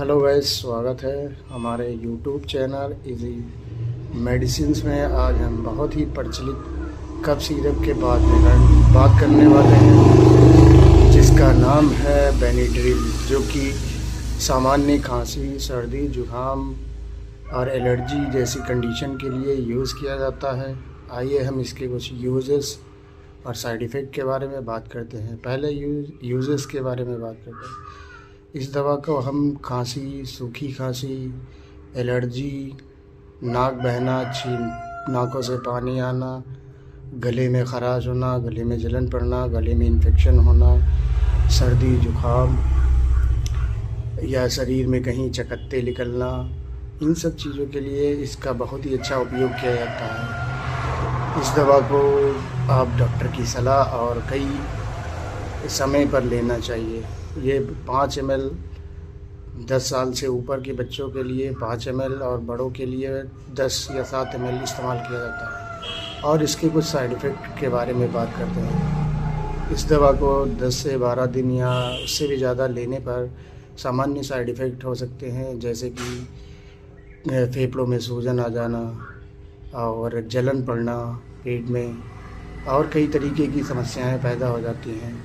Hello guys, स्वागत है हमारे यूट्यूब चैनल इजी मेडिसिन्स में। आज हम बहुत ही प्रचलित कफ सिरप के बात करने वाले हैं, जिसका नाम है बेनिड्रिल, जो कि सामान्य खांसी, सर्दी, जुकाम और एलर्जी जैसी कंडीशन के लिए यूज़ किया जाता है। आइए हम इसके कुछ यूजेस और साइड इफ़ेक्ट के बारे में बात करते हैं। पहले यूजेस के बारे में बात करते हैं। इस दवा को हम खांसी, सूखी खांसी, एलर्जी, नाक बहना, नाकों से पानी आना, गले में ख़राश होना, गले में जलन पड़ना, गले में इन्फेक्शन होना, सर्दी, जुकाम या शरीर में कहीं चकत्ते निकलना, इन सब चीज़ों के लिए इसका बहुत ही अच्छा उपयोग किया जाता है। इस दवा को आप डॉक्टर की सलाह और कई समय पर लेना चाहिए। ये 5 ml 10 साल से ऊपर के बच्चों के लिए 5 ml और बड़ों के लिए 10 या 7 ml इस्तेमाल किया जाता है। और इसके कुछ साइड इफ़ेक्ट के बारे में बात करते हैं। इस दवा को 10 से 12 दिन या उससे भी ज़्यादा लेने पर सामान्य साइड इफ़ेक्ट हो सकते हैं, जैसे कि फेफड़ों में सूजन आ जाना और जलन पड़ना पेट में, और कई तरीके की समस्याएं पैदा हो जाती हैं।